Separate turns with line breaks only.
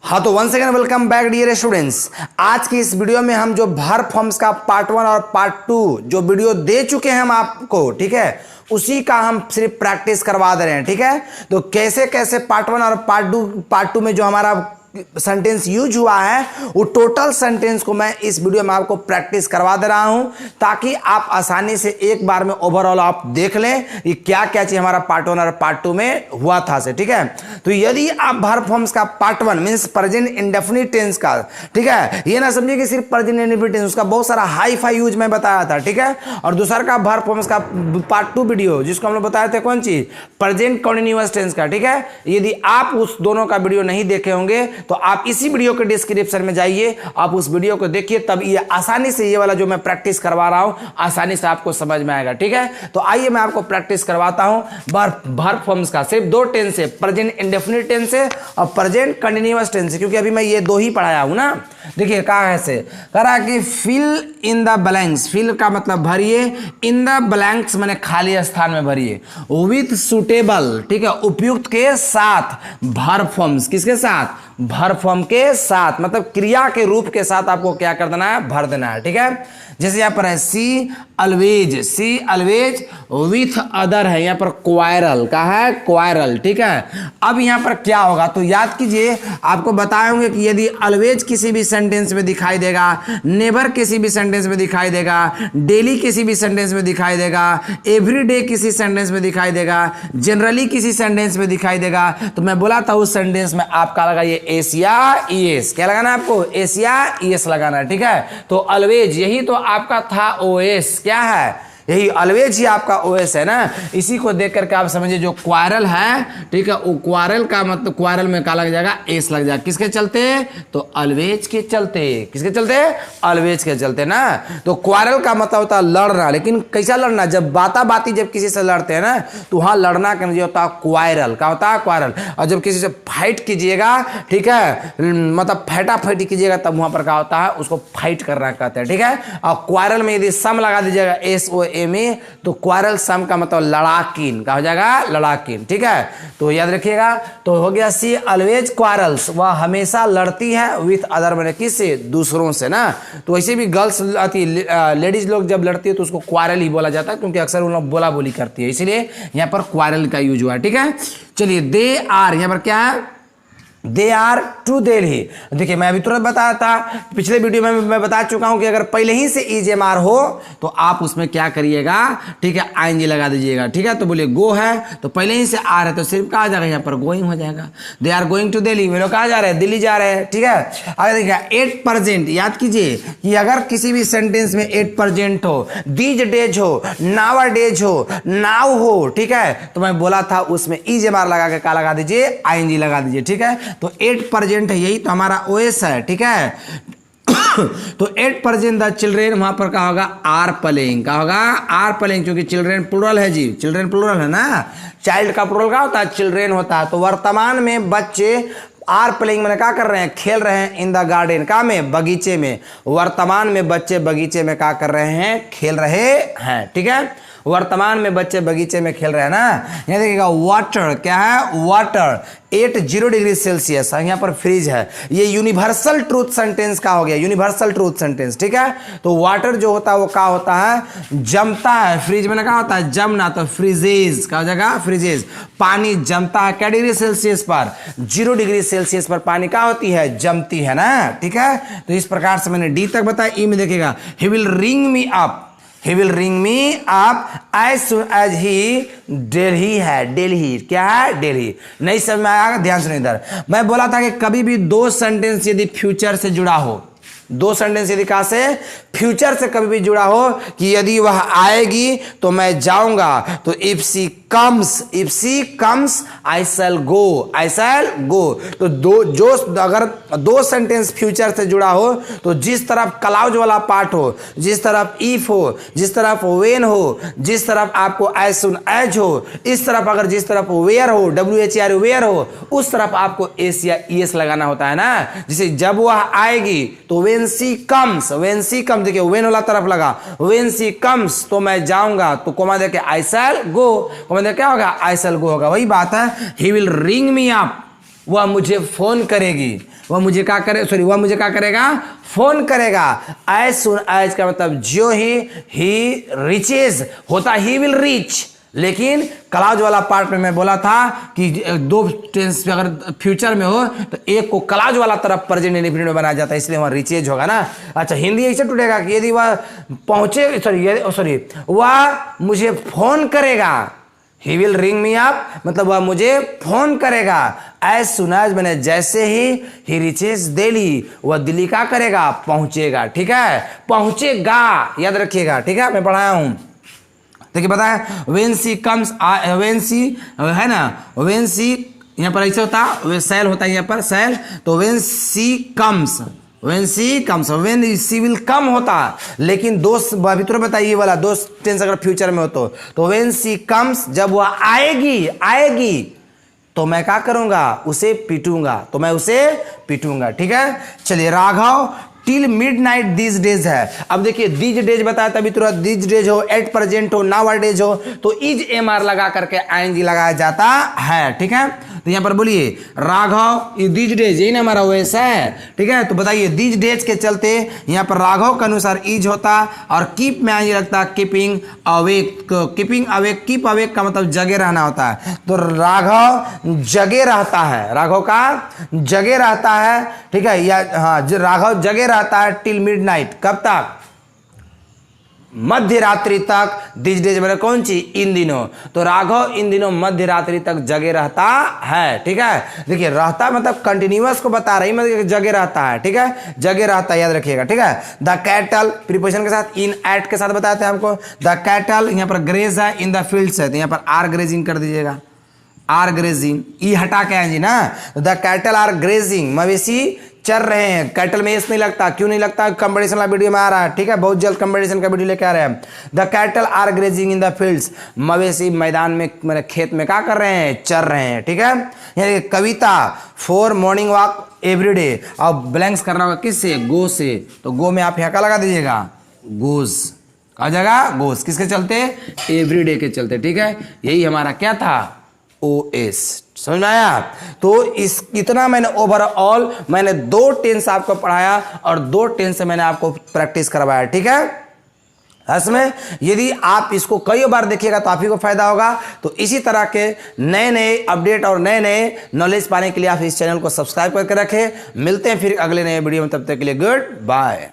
हाँ तो once again welcome back dear students. आज की इस वीडियो में हम जो वर्ब फॉर्म्स का पार्ट 1 और पार्ट 2 जो वीडियो दे चुके हैं हम आपको, ठीक है, उसी का हम सिर्फ प्रैक्टिस करवा दे रहे हैं। ठीक है, तो कैसे कैसे पार्ट 1 और पार्ट टू में जो हमारा सेंटेंस यूज हुआ है वो टोटल सेंटेंस को मैं इस वीडियो में आपको प्रैक्टिस करवा दे रहा हूं, ताकि आप आसानी से एक बार में ओवरऑल आप देख लें कि क्या क्या चीज हमारा पार्ट 1 और पार्ट 2 में हुआ था से। ठीक है, तो यदि आप वर्ब फॉर्म्स का part 1 means present indefinite tense का, ठीक है, ये ना समझिए कि सिर्फ प्रेजेंट इंडेफिनिट टेंस, उसका बहुत सारा हाई फाई यूज मैं बताया था। ठीक है, और दूसरा का वर्ब फॉर्म्स का पार्ट 2 वीडियो जिसको हम लोग बताए थे कौन चीज, प्रेजेंट कंटीन्यूअस टेंस का। ठीक है, यदि आप उस दोनों का वीडियो नहीं देखे होंगे तो आप इसी वीडियो के डिस्क्रिप्शन में जाइए, आप उस वीडियो को देखिए, तब ये आसानी से ये वाला जो मैं प्रैक्टिस करवा रहा हूं आसानी से आपको समझ में आएगा। ठीक है, तो आइए मैं आपको प्रैक्टिस करवाता हूं वर्ब फॉर्म्स का। सिर्फ दो टेंस है, प्रेजेंट इंडेफिनिट टेंस है और प्रेजेंट कंटीन्यूअस टेंस है, क्योंकि अभी मैं ये दो ही पढ़ाया हूं ना। देखिए कहा है से, कह रहा कि fill in the blanks. Fill का मतलब भरिए, इन द ब्लैंक्स माने खाली स्थान में भरिए, विथ सुटेबल, ठीक है, उपयुक्त के साथ वर्ब फॉर्म्स। किसके साथ? वर्ब फॉर्म के साथ, मतलब क्रिया के रूप के साथ आपको क्या कर देना है, भर देना है। ठीक है, जैसे यहां पर है सी अलवेज विथ अदर है, यहां पर क्वायरल का है, क्वायरल। ठीक है, अब यहां पर क्या होगा तो याद कीजिए, आपको बताए होंगे कि यदि अलवेज किसी भी सेंटेंस में दिखाई देगा, नेवर किसी भी सेंटेंस में दिखाई देगा, डेली किसी भी सेंटेंस में दिखाई देगा, एवरीडे किसी सेंटेंस में दिखाई देगा, जनरली किसी सेंटेंस में दिखाई देगा, तो मैं बोला था उस सेंटेंस में आपका लगाइए एस या ईएस। क्या लगाना है आपको? एस या ईएस लगाना है। ठीक है, तो अलवेज यही तो आपका था ओएस। क्या है? यही ऑलवेज ही आपका ओएस है ना। इसी को देख करके आप समझिए जो क्वारल है, ठीक है, वो क्वारल का मतलब क्वारल में क्या लग जाएगा? एस लग जाएगा। किसके चलते? तो ऑलवेज के चलते। किसके चलते? ऑलवेज के चलते ना। तो क्वारल का मतलब होता है लड़ना, लेकिन कैसा लड़ना? जब बाती जब किसी से लड़ते हैं ना, तो वहां लड़ना का होता है क्वारल। क्या होता है? क्वारल। और जब किसी से फाइट कीजिएगा, ठीक है, मतलब फैटा फैटी कीजिएगा, तब वहां पर क्या होता है? उसको फाइट करना कहते हैं। ठीक है, और क्वारल में यदि सम लगा दीजिएगा एस ओ में, तो क्वारल सम का मतलब लड़ाकिन। का हो जाएगा? लड़ाकिन। ठीक है, तो याद रखिएगा। तो हो गया सी ऑलवेज क्वारल्स, वह हमेशा लड़ती है विथ अदर मैंने किससे? दूसरों से ना। तो ऐसे भी गर्ल्स आती, लेडीज लोग जब लड़ती है तो उसको क्वारल ही बोला जाता है, क्योंकि अक्सर उन लोग बोला बोली करती है, इसीलिए यहां पर क्वारल का यूज हुआ है। ठीक है, चलिए दे आर, यहां पर क्या है? They are to Delhi. देखिए मैं अभी तुरंत बताया था, पिछले वीडियो में मैं बता चुका हूं कि अगर पहले ही से ईजेएमआर हो तो आप उसमें क्या करिएगा, ठीक है, आईएनजी लगा दीजिएगा। ठीक है, तो बोलिए गो है तो पहले ही से आर है तो सिर्फ कहा जाएगा, यहाँ पर गोइंग हो जाएगा। They are going to Delhi, वे लोग कहाँ जा रहे हैं? दिल्ली जा रहे हैं। ठीक है, अगर देखिए एट प्रेजेंट, याद कीजिए कि अगर किसी भी सेंटेंस में एट प्रेजेंट हो, दीज डेज हो, नावा डेज हो, नाउ हो, ठीक है, तो मैं बोला था उसमें ईजेएमआर लगा के क्या लगा दीजिए? आईएनजी लगा दीजिए। ठीक है, तो एट प्रेजेंट है, यही तो हमारा ओएस है। ठीक है, तो एट प्रेजेंट द चिल्ड्रेन, वहां पर क्या होगा? Are playing. क्या होगा? आर प्लेइंग, क्योंकि चिल्ड्रेन प्लुरल है जी, चिल्ड्रेन प्लुरल है ना। चाइल्ड का प्लुरल क्या होता है? चिल्ड्रेन होता है। तो वर्तमान में बच्चे आर प्लेइंग में क्या कर रहे हैं? खेल रहे हैं इन द गार्डन। का में? बगीचे में। वर्तमान में बच्चे बगीचे में क्या कर रहे हैं? खेल रहे हैं। ठीक है, वर्तमान में बच्चे बगीचे में खेल रहे हैं ना। यहां देखिएगा वाटर, क्या है? वाटर 80 डिग्री सेल्सियस, यहाँ पर फ्रीज है। ये यूनिवर्सल ट्रूथ सेंटेंस का हो गया, यूनिवर्सल ट्रूथ सेंटेंस। ठीक है, तो वाटर जो होता है वो क्या होता है? जमता है। फ्रीज में क्या होता है? जमना। तो फ्रीजेज का हो जाएगा? फ्रीजेज। पानी जमता है क्या डिग्री सेल्सियस पर? 0 डिग्री सेल्सियस पर पानी क्या होती है? जमती है ना। ठीक है, तो इस प्रकार से मैंने डी तक बताया। ई में देखिएगा, he will ring me up, he will ring me up as soon as he Delhi है। दिल्ली क्या है? दिल्ली। नहीं समझ में आया? ध्यान सुनिए इधर। मैं बोला था कि कभी भी दो सेंटेंस यदि फ्यूचर से जुड़ा हो, दो सेंटेंस यदि कहां से? फ्यूचर से कभी भी जुड़ा हो, कि यदि वह आएगी तो मैं जाऊंगा, तो इफ सी कम्स आई शैल गो, आई शैल गो। तो अगर दो सेंटेंस फ्यूचर से जुड़ा हो, तो जिस तरफ क्लाउज वाला पार्ट हो, जिस तरफ इफ हो, जिस तरफ वेन हो, जिस तरफ आपको एज सुन एज हो, इस तरफ अगर जिस तरफ वेयर हो, WHER वेयर हो, उस तरफ आपको एस या ईएस लगाना होता है ना। जैसे जब वह आएगी तो वेन सी कम्स, देखिए वेन वाला तरफ लगा, वेन सी कम्स तो मैं जाऊंगा, तो कोमा देके आई शैल गो, कोमा देके क्या होगा? आई शैल गो होगा। वही बात है, he will ring me up, वह मुझे फोन करेगी, वह मुझे क्या करे, सॉरी वह मुझे क्या करेगा, फोन करेगा। एज सुन एज का मतलब जो ही रीचेज होता ही विल रीच, लेकिन क्लाउज वाला पार्ट में मैं बोला था कि दो टेंस अगर फ्यूचर में हो तो एक को क्लाउज वाला तरफ प्रेजेंट इंडेफिनिट में बनाया जाता है, इसलिए वहां रीचेज होगा ना। अच्छा हिंदी ऐसे टूटेगा कि यदि वह पहुंचे, सॉरी वह मुझे फोन करेगा, he will ring me up, मतलब वह मुझे फोन करेगा। एज सुन एज मैंने जैसे ही रीचेज दिल्ली, वह दिल्ली का करेगा, पहुंचेगा। ठीक है, पहुंचेगा याद रखिएगा। ठीक है, मैं पढ़ाया हूं। देखिए पता है वेन सी कम्स, वेन सी है ना, वेन सी यहाँ पर ऐसे होता है, सेल होता है यहाँ पर सेल, तो when she comes, when she comes, when she will come होता, लेकिन दोस्त अभी तो बताइए वाला दोस्त टेंस अगर फ्यूचर में हो तो वेन सी कम्स, जब वह आएगी तो मैं क्या करूंगा, उसे पीटूंगा, तो मैं उसे पीटूंगा। ठीक है, चलिए Raghav till midnight these days है। अब देखिए दीज डेज बताया तभी तुरंत दीज डेज हो, एट प्रेजेंट हो, नाउ डेज हो, तो इज एमआर लगा करके आईएनजी लगाया जाता है। ठीक है, तो यहां पर बोलिए राघव दीज डेज, यही ना हमारा वैसा है। ठीक है, तो बताइए दीज डेज के चलते यहां पर राघव के अनुसार इज होता और कीप में आईएनजी लगता, keeping awake, keeping awake, keep awake का मतलब जगे रहना होता है, तो राघव जगे रहता है, राघव का जगे रहता है। ठीक है, या हाँ राघव जगे रहता है टिल मिडनाइट, कब तक, मध्य रात्रि तक। दिस डेज मतलब कौन सी, इन दिनों, तो राघव इन दिनों मध्य रात्रि तक जगे रहता है। ठीक है, देखिए रहता मतलब कंटिन्यूअस को बता रही, मतलब जगे रहता है। ठीक है, जगे रहता है याद रखिएगा। ठीक है, द कैटल प्रीपोजिशन के साथ इन एट के साथ बताते हैं हमको, द कैटल यहाँ पर ग्रेज है, इन द फील्ड्स है, तो यहाँ पर आर ग्रेजिंग कर दीजिएगा, आर ग्रेजिंग, ई हटा के आएंगे ना, द कैटल आर ग्रेजिंग, मवेशी चर रहे हैं। कैटल में एस नहीं लगता, क्यों नहीं लगता, कंपटीशन वाला वीडियो में आ रहा है। ठीक है, बहुत जल्द कंपटीशन का वीडियो लेके आ रहे हैं। The cattle are grazing in the fields, मवेशी मैदान में मेरे खेत में क्या कर रहे हैं, चर रहे हैं। ठीक है, यानी कविता फॉर मॉर्निंग वॉक एवरीडे, और ब्लैंक्स करना होगा किससे, गो से, तो गो में आप यहाँ का लगा दीजिएगा, गोज, कहा जाएगा गोज, किसके चलते, एवरीडे के चलते। ठीक है, यही हमारा क्या था, OS, समझ में आया। तो इस इतना मैंने ओवरऑल मैंने 2 टेंस आपको पढ़ाया और 2 टेंस से मैंने आपको प्रैक्टिस करवाया। ठीक है, इसमें यदि आप इसको कई बार देखिएगा तो आप ही को फायदा होगा। तो इसी तरह के नए नए अपडेट और नए नए नॉलेज पाने के लिए आप इस चैनल को सब्सक्राइब करके रखें। मिलते हैं फिर अगले नए वीडियो में, तब तक के लिए गुड बाय।